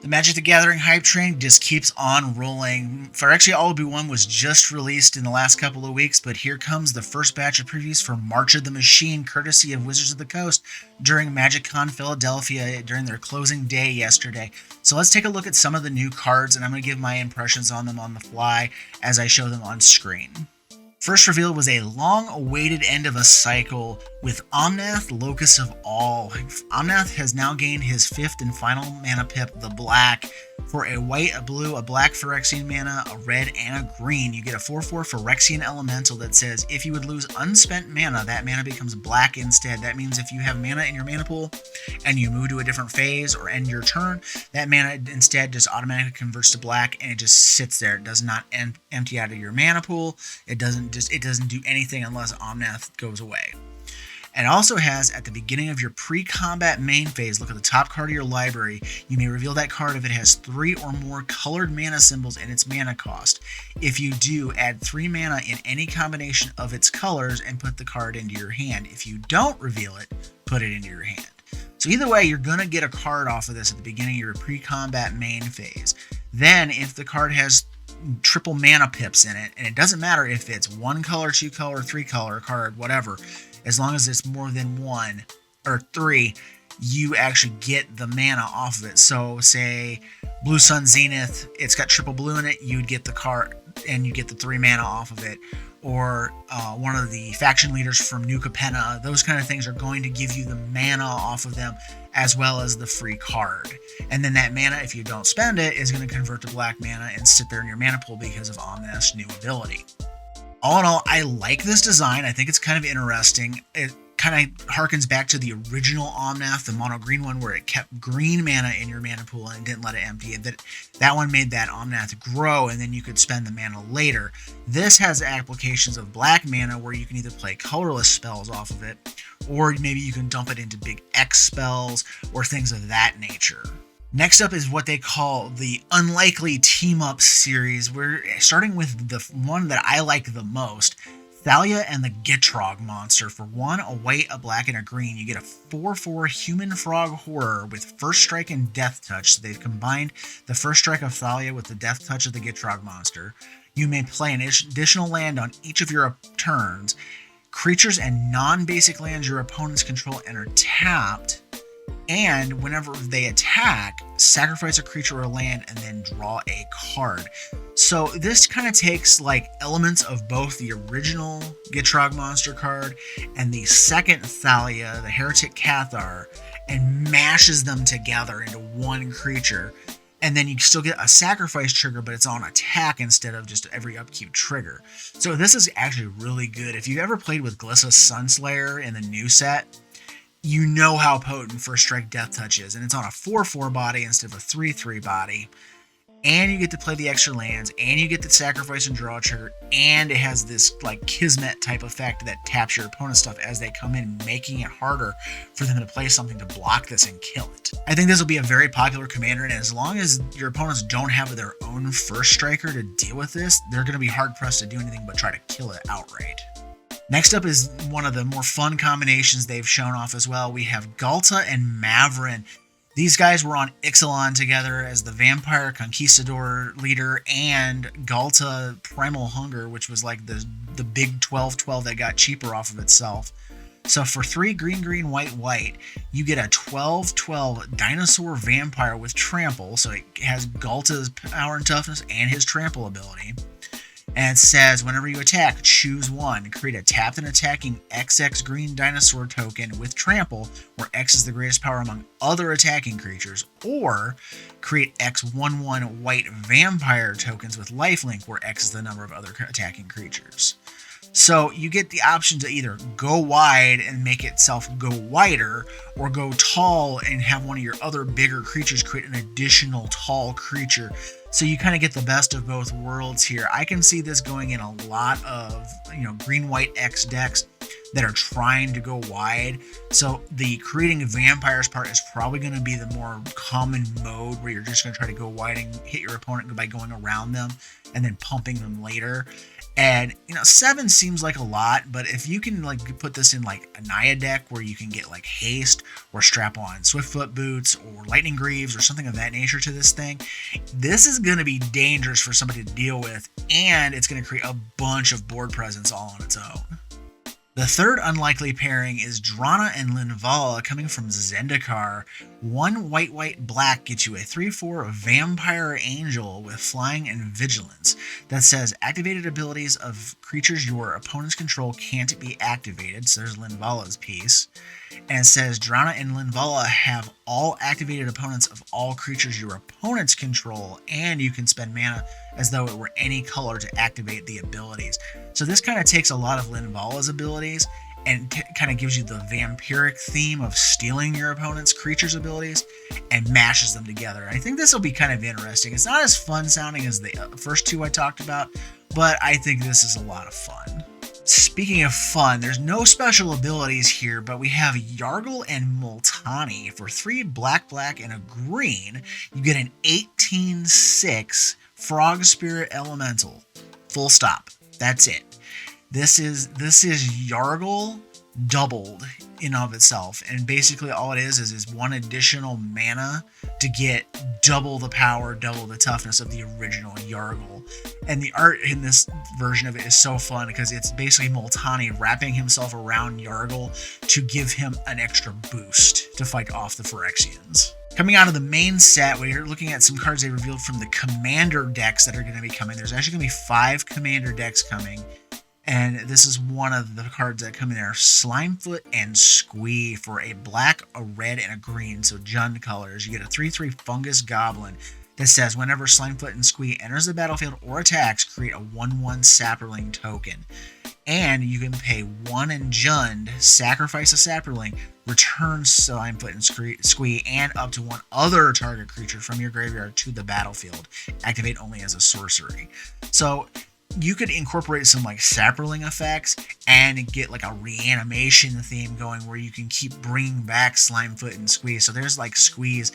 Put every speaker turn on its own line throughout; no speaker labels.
The Magic the Gathering hype train just keeps on rolling. Phyrexia All-Be-One was just released in the last couple of weeks, but here comes the first batch of previews for March of the Machine, courtesy of Wizards of the Coast, during Magiccon Philadelphia during their closing day yesterday. So let's take a look at some of the new cards, and I'm going to give my impressions on them on the fly as I show them on screen. First reveal was a long-awaited end of a cycle with Omnath, Locus of All. Omnath has now gained his 5th and final mana pip, the black. For a white, a blue, a black Phyrexian mana, a red, and a green, you get a 4/4 Phyrexian Elemental that says if you would lose unspent mana, that mana becomes black instead. That means if you have mana in your mana pool and you move to a different phase or end your turn, that mana instead just automatically converts to black and it just sits there. It does not empty out of your mana pool. It doesn't do anything unless Omnath goes away. And it also has, at the beginning of your pre-combat main phase, look at the top card of your library. You may reveal that card if it has 3 or more colored mana symbols in its mana cost. If you do, add 3 mana in any combination of its colors and put the card into your hand. If you don't reveal it, put it into your hand. So either way, you're going to get a card off of this at the beginning of your pre-combat main phase. Then, if the card has triple mana pips in it, and it doesn't matter if it's 1 color, 2 color, 3 color card, whatever, as long as it's more than 1 or 3, you actually get the mana off of it. So say Blue Sun Zenith, it's got triple blue in it, you'd get the card and you get the 3 mana off of it. Or one of the faction leaders from New Capenna, those kind of things are going to give you the mana off of them as well as the free card. And then that mana, if you don't spend it, is going to convert to black mana and sit there in your mana pool because of Omnath's new ability. All in all, I like this design. I think it's kind of interesting. It kind of harkens back to the original Omnath, the mono green one, where it kept green mana in your mana pool and didn't let it empty. That one made that Omnath grow, and then you could spend the mana later. This has applications of black mana where you can either play colorless spells off of it, or maybe you can dump it into big X spells or things of that nature. Next up is what they call the Unlikely Team-Up series. We're starting with the one that I like the most, Thalia and the Gitrog monster. For 1, a white, a black, and a green, you get a 4/4 human frog horror with first strike and death touch. So they've combined the first strike of Thalia with the death touch of the Gitrog monster. You may play an additional land on each of your turns. Creatures and non-basic lands your opponents control enter tapped. And whenever they attack, sacrifice a creature or land and then draw a card. So this kind of takes like elements of both the original Gitrog monster card and the second Thalia, the Heretic Cathar, and mashes them together into one creature. And then you still get a sacrifice trigger, but it's on attack instead of just every upkeep trigger. So this is actually really good. If you've ever played with Glissa Sunslayer in the new set, you know how potent First Strike Death Touch is, and it's on a 4/4 body instead of a 3/3 body. And you get to play the extra lands, and you get the sacrifice and draw trigger, and it has this like Kismet type effect that taps your opponent's stuff as they come in, making it harder for them to play something to block this and kill it. I think this will be a very popular commander, and as long as your opponents don't have their own first striker to deal with this, they're going to be hard-pressed to do anything but try to kill it outright. Next up is one of the more fun combinations they've shown off as well. We have Ghalta and Mavrin. These guys were on Ixalan together as the Vampire Conquistador leader and Ghalta Primal Hunger, which was like the big 12/12 that got cheaper off of itself. So for 3 green, white, you get a 12/12 dinosaur vampire with trample. So it has Ghalta's power and toughness and his trample ability. And it says, whenever you attack, choose 1. Create a tapped and attacking XX green dinosaur token with trample, where X is the greatest power among other attacking creatures. Or create X11 white vampire tokens with lifelink, where X is the number of other attacking creatures. So you get the option to either go wide and make itself go wider, or go tall and have one of your other bigger creatures create an additional tall creature. So you kind of get the best of both worlds here. I can see this going in a lot of, green-white X decks that are trying to go wide. So the creating vampires part is probably going to be the more common mode, where you're just going to try to go wide and hit your opponent by going around them and then pumping them later. And, 7 seems like a lot, but if you can, like, put this in, like, a Naya deck where you can get, like, haste or strap on Swiftfoot boots or lightning greaves or something of that nature to this thing, this is going to be dangerous for somebody to deal with, and it's going to create a bunch of board presence all on its own. The third unlikely pairing is Drana and Linvala coming from Zendikar. 1 white black gets you a 3/4 Vampire Angel with flying and vigilance that says activated abilities of creatures your opponents control can't be activated. So there's Linvala's piece. And it says Drana and Linvala have all activated opponents of all creatures your opponents control, and you can spend mana as though it were any color to activate the abilities. So this kind of takes a lot of Linvala's abilities and kind of gives you the vampiric theme of stealing your opponent's creature's abilities and mashes them together. I think this will be kind of interesting. It's not as fun sounding as the first two I talked about, but I think this is a lot of fun. Speaking of fun, there's no special abilities here, but we have Yargle and Multani. For 3 black, and a green, you get an 18/6 Frog Spirit Elemental. Full stop. That's it. This is Yargle doubled in of itself, and basically all it is 1 additional mana to get double the power, double the toughness of the original Yargle. And the art in this version of it is so fun because it's basically Multani wrapping himself around Yargle to give him an extra boost to fight off the Phyrexians. Coming out of the main set, we're looking at some cards they revealed from the commander decks that are going to be coming. There's actually going to be 5 commander decks coming. And this is one of the cards that come in there. Slimefoot and Squee for a black, a red, and a green. So Jund colors. You get a 3/3 Fungus Goblin that says whenever Slimefoot and Squee enters the battlefield or attacks, create a 1/1 Saproling token. And you can pay 1 in Jund, sacrifice a Saproling, return Slimefoot and Squee, and up to 1 other target creature from your graveyard to the battlefield. Activate only as a sorcery. So you could incorporate some like Saproling effects and get like a reanimation theme going where you can keep bringing back Slimefoot and Squee. So there's like Squee's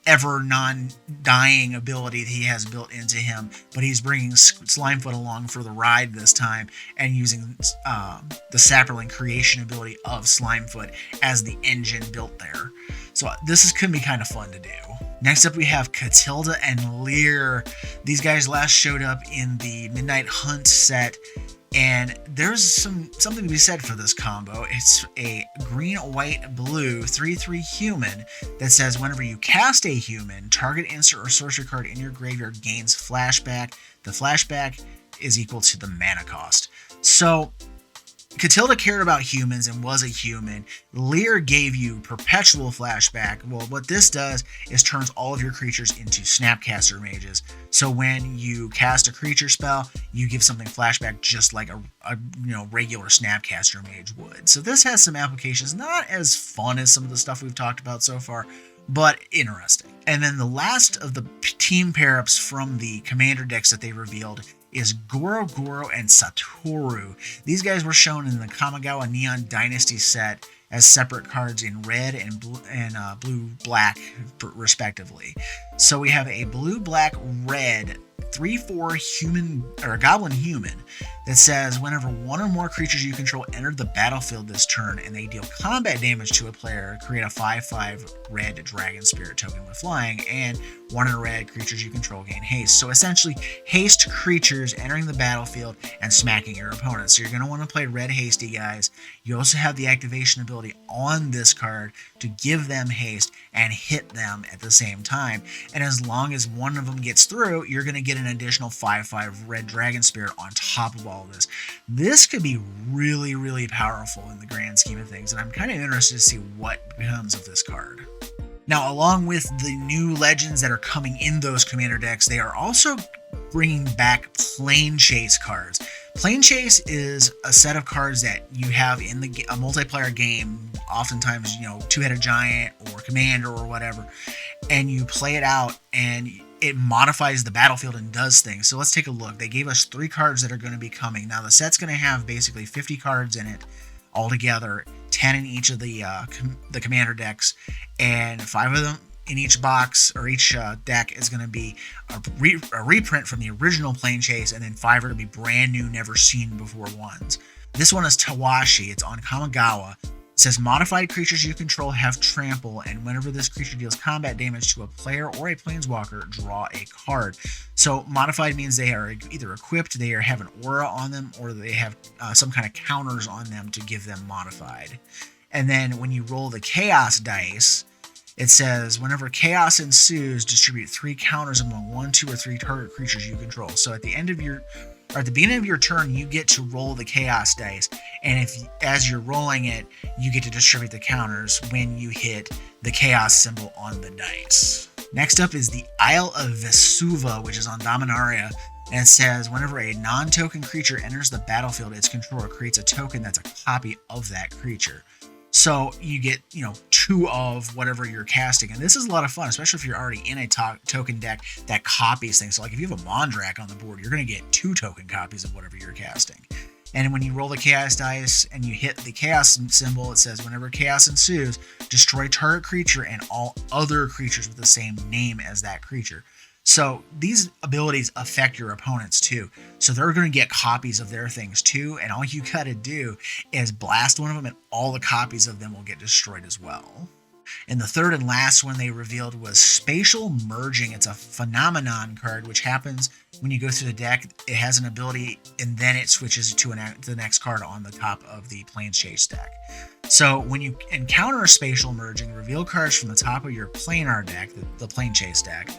ever non-dying ability that he has built into him, but he's bringing Slimefoot along for the ride this time and using the Saproling creation ability of Slimefoot as the engine built there. So this going to be kind of fun to do. Next up we have Katilda and Lear. These guys last showed up in the Midnight Hunt set, and there's something to be said for this combo. It's a green, white, blue 3/3 human that says whenever you cast a human, target instant or sorcery card in your graveyard gains flashback. The flashback is equal to the mana cost. So Katilda cared about humans and was a human. Lear gave you perpetual flashback. Well, what this does is turns all of your creatures into Snapcaster mages. So when you cast a creature spell, you give something flashback just like a regular Snapcaster mage would. So this has some applications, not as fun as some of the stuff we've talked about so far, but interesting. And then the last of the team pair-ups from the commander decks that they revealed is Goro, and Satoru. These guys were shown in the Kamigawa Neon Dynasty set as separate cards in red and blue-black, respectively. So we have a blue-black-red 3/4 human or a goblin human that says whenever 1 or more creatures you control enter the battlefield this turn and they deal combat damage to a player, create a 5/5 red dragon spirit token with flying, and 1 in a red creatures you control gain haste. So essentially haste creatures entering the battlefield and smacking your opponents. So you're going to want to play red hasty guys. You also have the activation ability on this card to give them haste and hit them at the same time. And as long as 1 of them gets through, you're going to get an additional 5/5 red dragon spirit on top of all of this. This could be really, really powerful in the grand scheme of things, and I'm kind of interested to see what becomes of this card. Now, along with the new legends that are coming in those commander decks, they are also bringing back Plane Chase cards. Plane Chase is a set of cards that you have in a multiplayer game, oftentimes, Two-Headed Giant or Commander or whatever, and you play it out and it modifies the battlefield and does things. So let's take a look. They gave us 3 cards that are going to be coming. Now the set's going to have basically 50 cards in it altogether, 10 in each of the commander decks, and 5 of them in each box or each deck is going to be a reprint from the original Plane Chase, and then 5 are going to be brand new, never seen before ones. This one is Tawashi. It's on Kamigawa. It says modified creatures you control have trample, and whenever this creature deals combat damage to a player or a planeswalker, draw a card. So modified means they are either equipped, they have an aura on them, or they have some kind of counters on them to give them modified. And then when you roll the chaos dice, it says whenever chaos ensues, distribute 3 counters among 1, 2, or 3 target creatures you control. So at the beginning of your turn, you get to roll the chaos dice, and as you're rolling it, you get to distribute the counters when you hit the chaos symbol on the dice. Next up is the Isle of Vesuva, which is on Dominaria, and it says whenever a non-token creature enters the battlefield, its controller creates a token that's a copy of that creature. So you get, 2 of whatever you're casting. And this is a lot of fun, especially if you're already in a token deck that copies things. So like if you have a Mondrak on the board, you're going to get 2 token copies of whatever you're casting. And when you roll the chaos dice and you hit the chaos symbol, it says whenever chaos ensues, destroy target creature and all other creatures with the same name as that creature. So these abilities affect your opponents too. So they're going to get copies of their things too, and all you got to do is blast one of them and all the copies of them will get destroyed as well. And the third and last one they revealed was Spatial Merging. It's a phenomenon card which happens when you go through the deck. It has an ability and then it switches to the next card on the top of the Plane Chase deck. So when you encounter Spatial Merging, reveal cards from the top of your planar deck, the Plane Chase deck,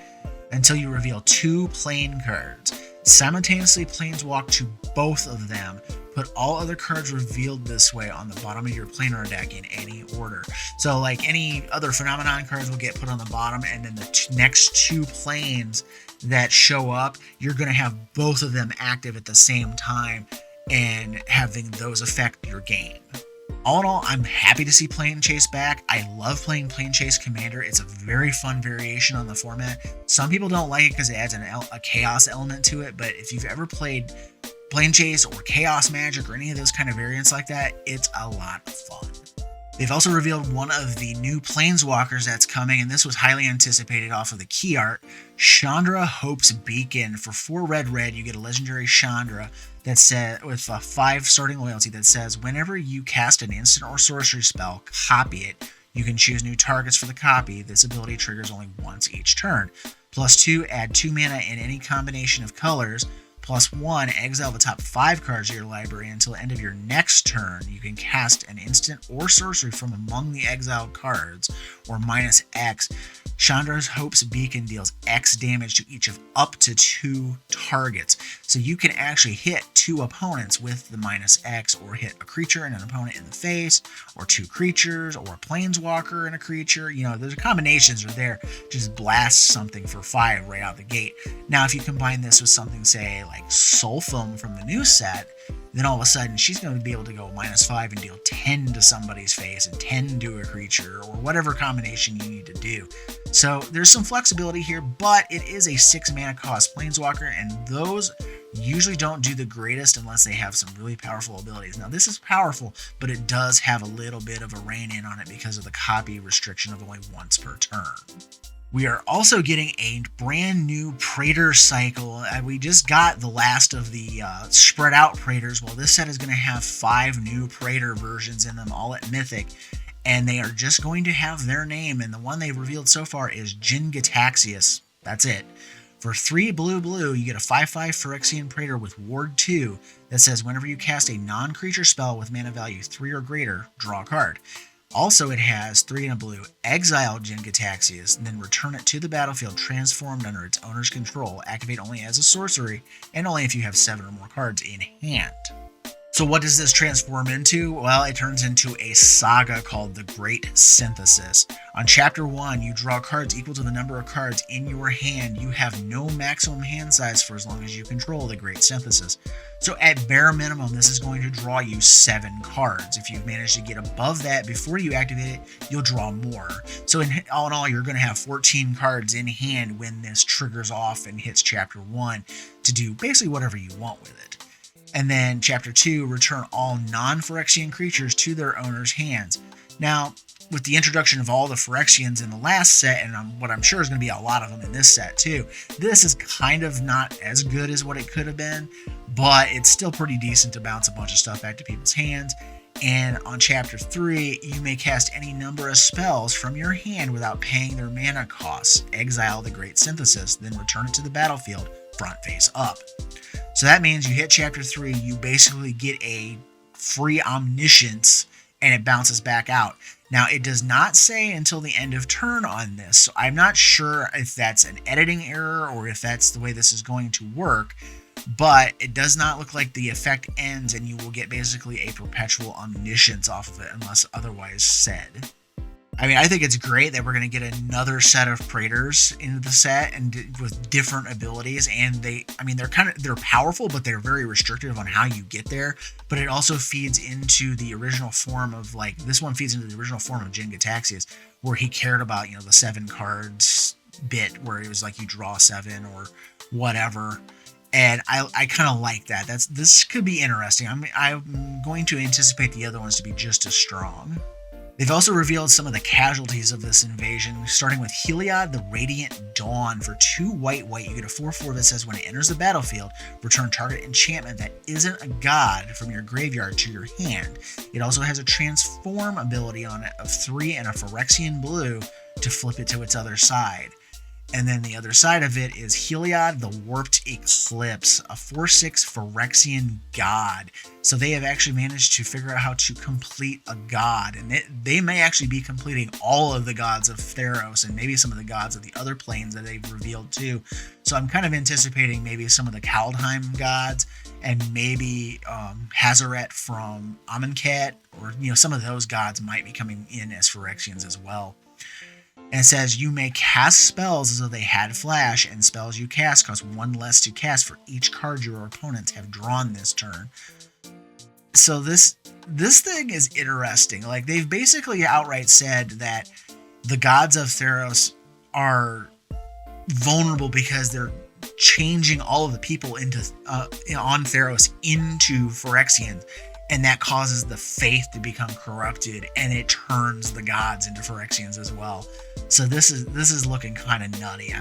until you reveal 2 plane cards. Simultaneously planeswalk to both of them. Put all other cards revealed this way on the bottom of your planar deck in any order. So like any other phenomenon cards will get put on the bottom, and then the next 2 planes that show up, you're going to have both of them active at the same time and having those affect your game. All in all, I'm happy to see Plane Chase back. I love playing Plane Chase Commander. It's a very fun variation on the format. Some people don't like it because it adds a chaos element to it, but if you've ever played Plane Chase or Chaos Magic or any of those kind of variants like that, it's a lot of fun. They've also revealed one of the new Planeswalkers that's coming, and this was highly anticipated off of the key art. Chandra Hope's Beacon. For 4 red, you get a legendary Chandra that says, with a 5 starting loyalty, that says whenever you cast an instant or sorcery spell, copy it. You can choose new targets for the copy. This ability triggers only once each turn. +2, add 2 mana in any combination of colors. +1, exile the top 5 cards of your library until the end of your next turn. You can cast an instant or sorcery from among the exiled cards, or -X. Chandra's Hope's Beacon deals X damage to each of up to 2 targets. So you can actually hit 2 opponents with the -X, or hit a creature and an opponent in the face, or 2 creatures, or a planeswalker and a creature. There's combinations are there. Just blast something for 5 right out the gate. Now, if you combine this with something, say, like Sulfum from the new set, then all of a sudden she's going to be able to go -5 and deal 10 to somebody's face and 10 to a creature, or whatever combination you need to do. So there's some flexibility here, but it is a 6 mana cost planeswalker, and those usually don't do the greatest unless they have some really powerful abilities. Now this is powerful, but it does have a little bit of a rein in on it because of the copy restriction of only once per turn. We are also getting a brand new Prater Cycle. We just got the last of the spread out Praters. Well, this set is going to have 5 new Prater versions in them, all at Mythic. And they are just going to have their name. And the one they've revealed so far is Jin-Gitaxias. That's it. For 3 blue, you get a 5/5 Phyrexian Praetor with Ward 2 that says whenever you cast a non-creature spell with mana value 3 or greater, draw a card. Also, it has 3 and a blue, exile Jin-Gitaxias, and then return it to the battlefield transformed under its owner's control. Activate only as a sorcery, and only if you have 7 or more cards in hand. So what does this transform into? Well, it turns into a saga called the Great Synthesis. On Chapter 1, you draw cards equal to the number of cards in your hand. You have no maximum hand size for as long as you control the Great Synthesis. So at bare minimum, this is going to draw you 7 cards. If you manage to get above that before you activate it, you'll draw more. So in all, you're going to have 14 cards in hand when this triggers off and hits Chapter 1 to do basically whatever you want with it. And then Chapter 2, return all non-Phyrexian creatures to their owner's hands. Now, with the introduction of all the Phyrexians in the last set, and what I'm sure is going to be a lot of them in this set too, this is kind of not as good as what it could have been, but it's still pretty decent to bounce a bunch of stuff back to people's hands. And on Chapter 3, you may cast any number of spells from your hand without paying their mana costs. Exile the Great Synthesis, then return it to the battlefield, front face up. So that means you hit Chapter 3, you basically get a free Omniscience, and it bounces back out. Now, it does not say until the end of turn on this, so I'm not sure if that's an editing error or if that's the way this is going to work, but it does not look like the effect ends and you will get basically a perpetual Omniscience off of it unless otherwise said. I mean, I think it's great that we're going to get another set of Praters into the set and with different abilities. And they're powerful, but they're very restrictive on how you get there. But it also feeds into the original form of, like, this one feeds into the original form of Jin Gataxias, where he cared about, the 7 cards bit, where it was like you draw 7 or whatever. And I kind of like that. This could be interesting. I'm going to anticipate the other ones to be just as strong. They've also revealed some of the casualties of this invasion, starting with Helia, the Radiant Dawn. For 2 white, you get a 4/4 that says when it enters the battlefield, return target enchantment that isn't a god from your graveyard to your hand. It also has a transform ability on it of 3 and a Phyrexian blue to flip it to its other side. And then the other side of it is Helia, the Warped Eclipse, a 4/6 Phyrexian god. So they have actually managed to figure out how to complete a god. And they may actually be completing all of the gods of Theros and maybe some of the gods of the other planes that they've revealed too. So I'm kind of anticipating maybe some of the Kaldheim gods and maybe Hazaret from Amonkhet, or some of those gods might be coming in as Phyrexians as well. And it says you may cast spells as though they had flash, and spells you cast cost 1 less to cast for each card your opponents have drawn this turn. So this thing is interesting. Like, they've basically outright said that the gods of Theros are vulnerable because they're changing all of the people into on Theros into Phyrexians. And that causes the faith to become corrupted, and it turns the gods into Phyrexians as well. So this is looking kind of nutty.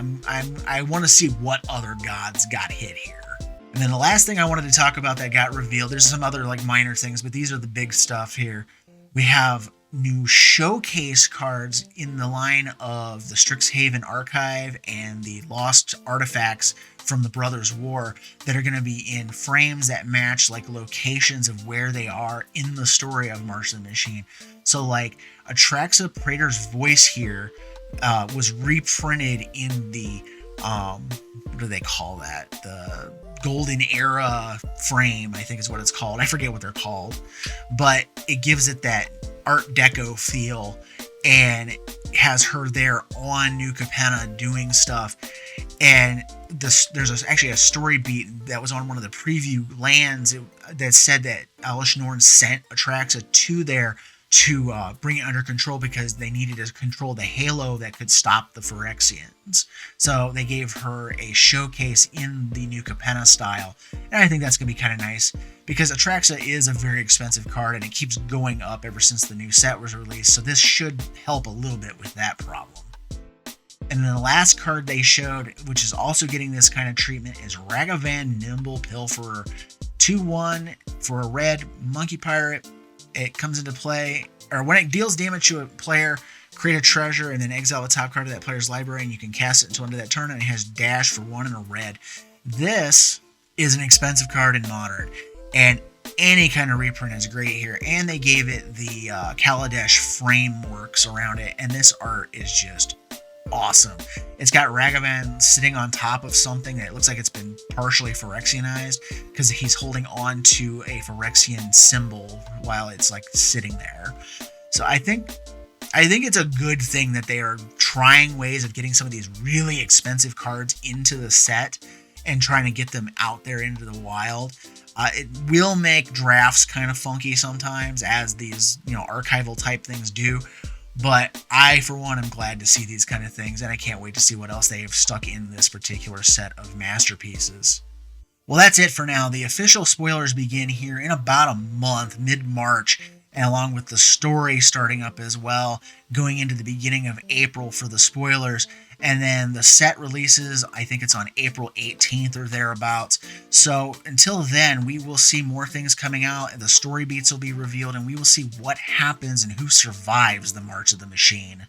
I want to see what other gods got hit here. And then the last thing I wanted to talk about that got revealed, there's some other like minor things, but these are the big stuff here. We have new showcase cards in the line of the Strixhaven Archive and the Lost Artifacts from the Brothers' War that are going to be in frames that match like locations of where they are in the story of March of the Machine. So like Atraxa Praetor's voice here was reprinted in the what do they call that? The Golden Era frame, I think is what it's called. I forget what they're called, but it gives it that Art Deco feel and has her there on New Capenna doing stuff. And there's actually a story beat that was on one of the preview lands that said that Alish Norn sent Atraxa to there to bring it under control because they needed to control the halo that could stop the Phyrexians. So they gave her a showcase in the New Capenna style. And I think that's going to be kind of nice because Atraxa is a very expensive card and it keeps going up ever since the new set was released. So this should help a little bit with that problem. And then the last card they showed, which is also getting this kind of treatment, is Ragavan Nimble Pilferer. 2/1 for a red Monkey Pirate. It comes into play, or when it deals damage to a player, create a treasure and then exile the top card of that player's library, and you can cast it until end of that turn, and it has dash for 1 and a red. This is an expensive card in Modern, and any kind of reprint is great here. And they gave it the Kaladesh frameworks around it, and this art is just awesome. It's got Ragavan sitting on top of something that looks like it's been partially Phyrexianized because he's holding on to a Phyrexian symbol while it's like sitting there. So I think it's a good thing that they are trying ways of getting some of these really expensive cards into the set and trying to get them out there into the wild. It will make drafts kind of funky sometimes, as these archival type things do. But I, for one, am glad to see these kind of things, and I can't wait to see what else they have stuck in this particular set of masterpieces. Well, that's it for now. The official spoilers begin here in about a month, mid-March, and along with the story starting up as well, going into the beginning of April for the spoilers. And then the set releases, I think it's on April 18th or thereabouts. So until then, we will see more things coming out, and the story beats will be revealed, and we will see what happens and who survives the March of the Machine.